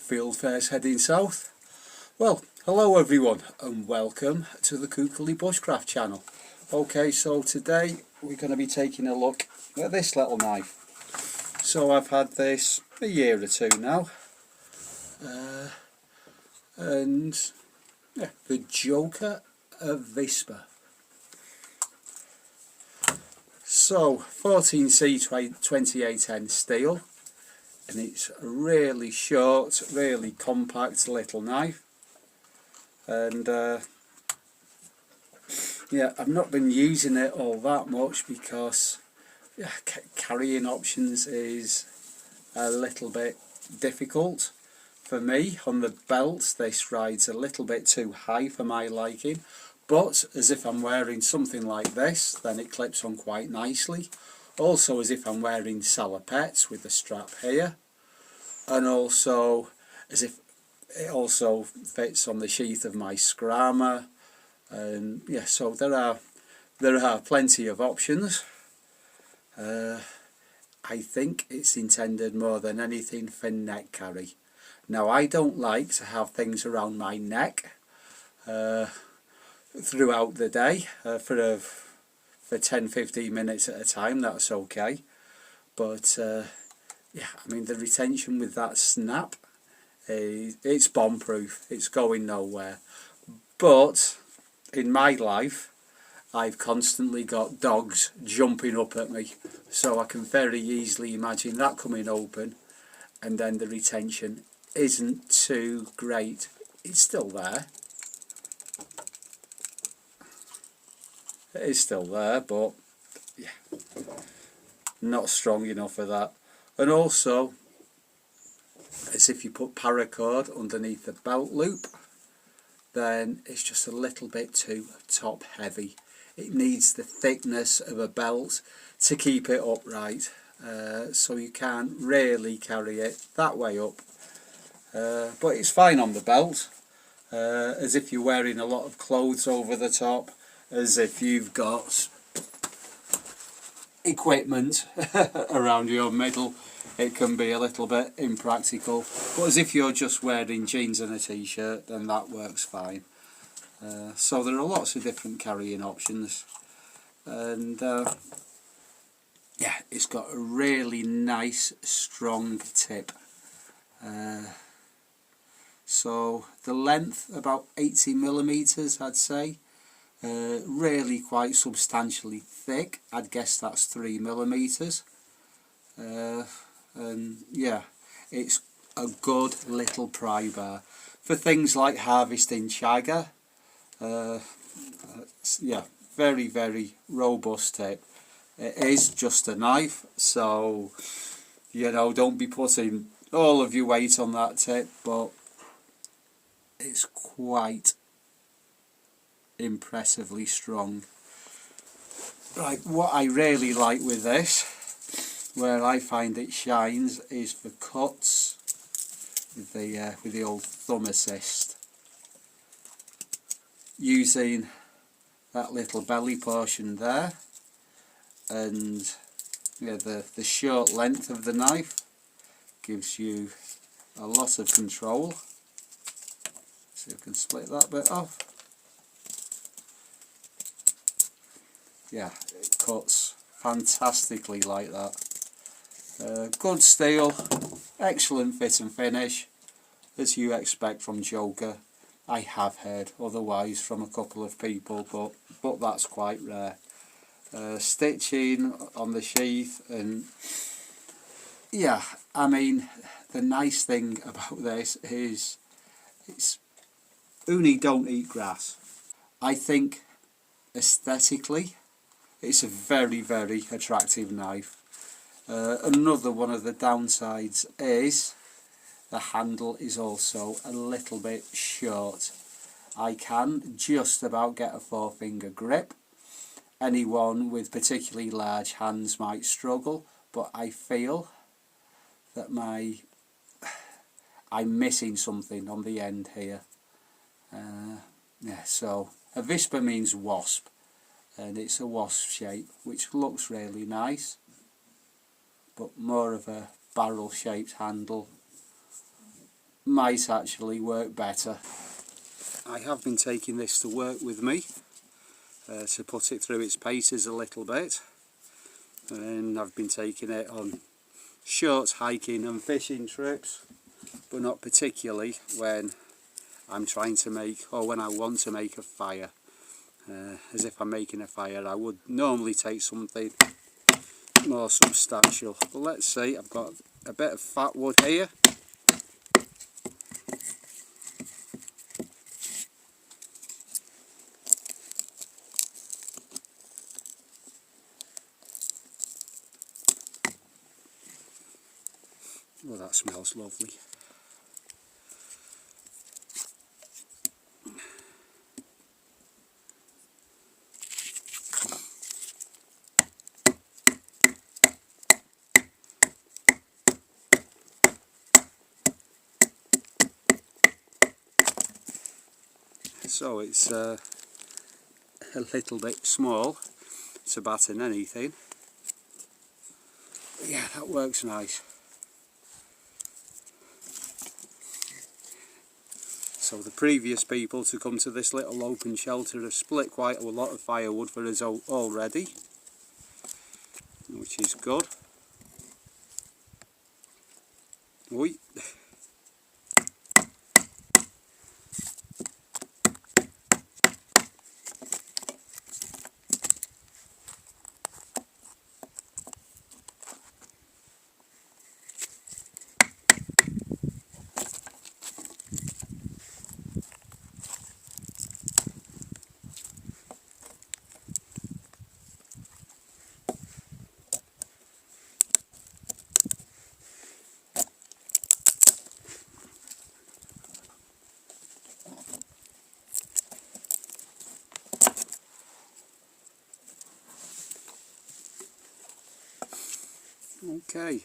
field fares heading south. Well, hello everyone and welcome to the Bushcraft channel. Okay, so today we're going to be taking a look at this little knife. So I've had this a year or two now, and yeah, the Joker Avispa. So 14C 28N steel, and it's a really short, really compact little knife. And yeah, I've not been using it all that much because yeah, carrying options is a little bit difficult for me. On the belt, this rides a little bit too high for my liking, but as if I'm wearing something like this, then it clips on quite nicely. Also as if I'm wearing salopettes with the strap here, and also as if it also fits on the sheath of my scrammer. And yeah, so there are plenty of options. I think it's intended more than anything for neck carry. Now, I don't like to have things around my neck throughout the day for 10-15 minutes at a time. That's okay, but yeah, I mean, the retention with that snap, it's bomb proof, it's going nowhere. But in my life I've constantly got dogs jumping up at me, so I can very easily imagine that coming open and then the retention isn't too great. It's still there, it is still there, but yeah, not strong enough for that. And also, as if you put paracord underneath the belt loop, then it's just a little bit too top heavy. It needs the thickness of a belt to keep it upright, so you can't really carry it that way up. But it's fine on the belt, as if you're wearing a lot of clothes over the top, as if you've got equipment around your middle. It can be a little bit impractical, but as if you're just wearing jeans and a t-shirt, then that works fine. So there are lots of different carrying options, and yeah, it's got a really nice strong tip. So the length about 80mm, I'd say. Really quite substantially thick. I'd guess that's 3mm. And yeah, it's a good little pry bar for things like harvesting chaga. Yeah, very, very robust tip. It is just a knife, so you know, don't be putting all of your weight on that tip, but it's quite impressively strong. Right, what I really like with this, where I find it shines, is for cuts with the old thumb assist, using that little belly portion there, and yeah, the short length of the knife gives you a lot of control. So you can split that bit off. Yeah, it cuts fantastically like that. Good steel, excellent fit and finish, as you expect from Joker. I have heard otherwise from a couple of people, but that's quite rare. Stitching on the sheath, and yeah, I mean, the nice thing about this is it's uni don't eat grass. I think aesthetically it's a very, very attractive knife. Another one of the downsides is the handle is also a little bit short. I can just about get a 4-finger grip. Anyone with particularly large hands might struggle, but I feel that I'm missing something on the end here. Yeah, so Avispa means wasp, and it's a wasp shape, which looks really nice, but more of a barrel shaped handle might actually work better. I have been taking this to work with me to put it through its paces a little bit, and I've been taking it on short hiking and fishing trips, but not particularly when I'm trying to make, or when I want to make a fire. As if I'm making a fire, I would normally take something more substantial. But let's see, I've got a bit of fat wood here. Well, that smells lovely. So it's a little bit small to batten anything. But yeah, that works nice. So the previous people to come to this little open shelter have split quite a lot of firewood for us already, which is good. Oi. Okay.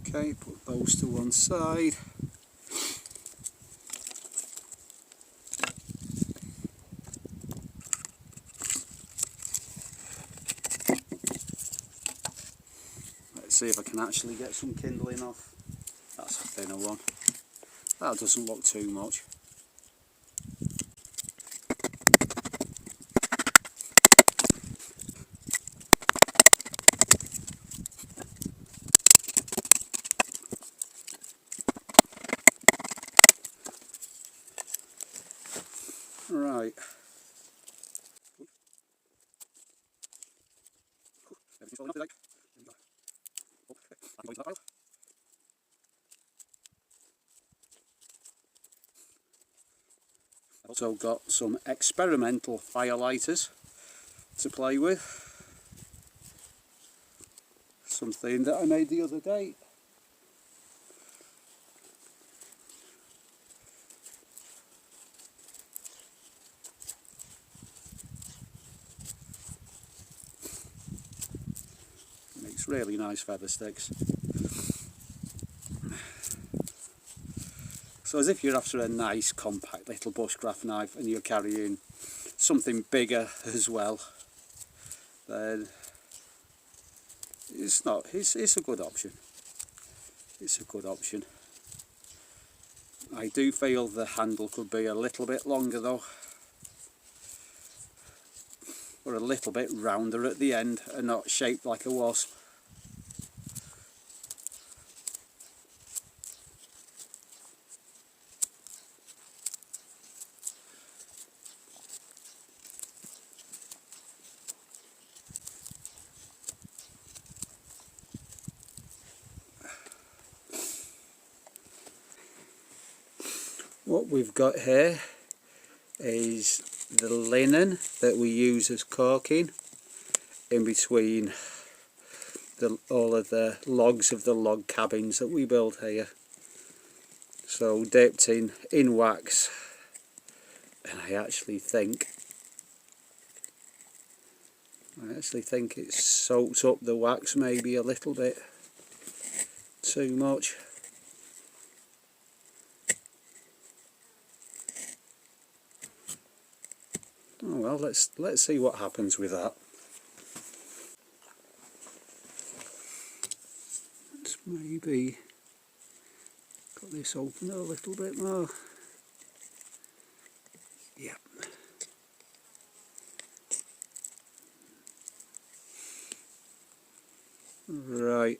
Okay, put those to one side. Let's see if I can actually get some kindling off. That's a thinner one. That doesn't look too much. Right. I've also got some experimental firelighters to play with. Something that I made the other day. Makes really nice feather sticks. So as if you're after a nice compact little bushcraft knife and you're carrying something bigger as well, then it's a good option. It's a good option. I do feel the handle could be a little bit longer though, or a little bit rounder at the end and not shaped like a wasp. What we've got here is the linen that we use as caulking in between all of the logs of the log cabins that we build here. So dipped in wax, and I actually think I actually think it's soaked up the wax maybe a little bit too much. Oh well, let's see what happens with that. Let's maybe got this open a little bit more. Yep. Right.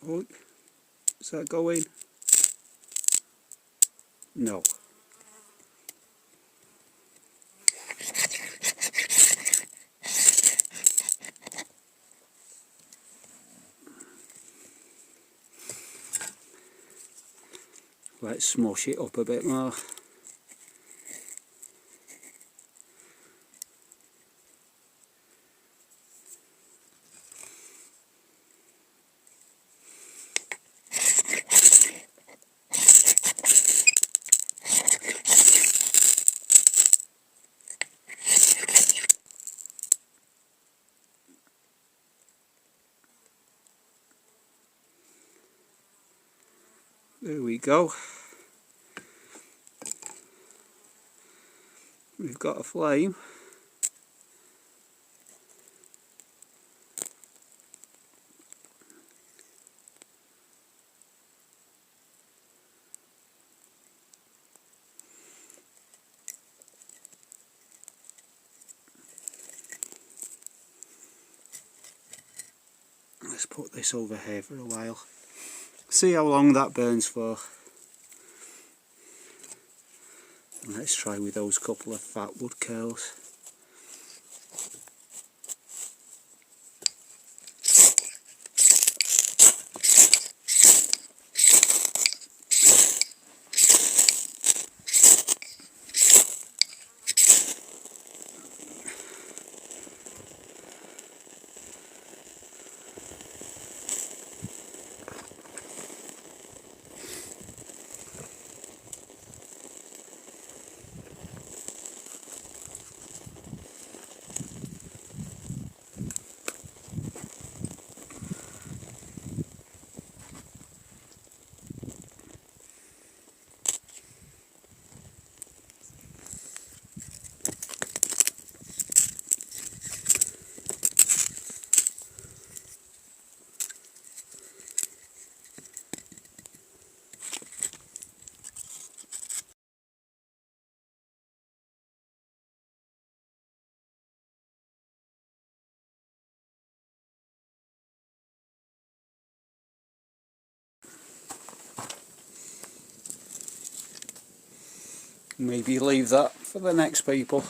Oh, is that going? No. Let's smush it up a bit more. There we go. We've got a flame. Let's put this over here for a while. See how long that burns for. And let's try with those couple of fat wood curls. Maybe leave that for the next people.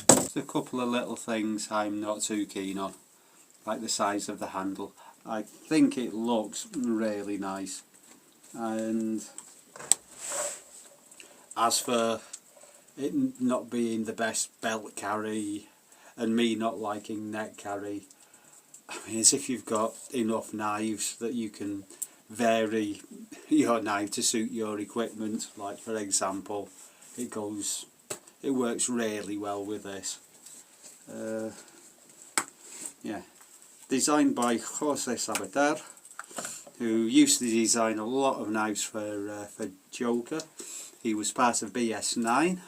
Just a couple of little things I'm not too keen on, like the size of the handle. I think it looks really nice, and as for it not being the best belt carry and me not liking neck carry, I mean, as if you've got enough knives that you can vary your knife to suit your equipment. Like for example, it works really well with this. Yeah, designed by Jose Sabbater, who used to design a lot of knives for Joker. He was part of BS9,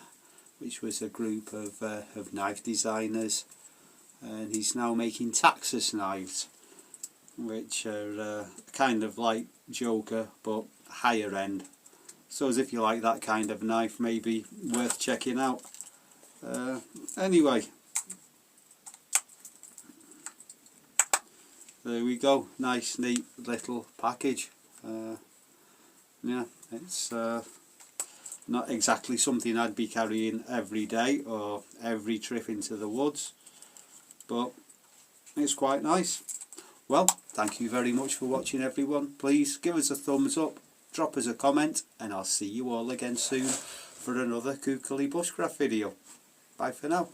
which was a group of knife designers, and he's now making Texas knives, which are kind of like Joker but higher end. So as if you like that kind of knife, maybe worth checking out. Anyway, there we go, nice neat little package. Yeah, it's not exactly something I'd be carrying every day or every trip into the woods, but it's quite nice. Well, thank you very much for watching everyone. Please give us a thumbs up, drop us a comment, and I'll see you all again soon for another Kookily Bushcraft video. Bye for now.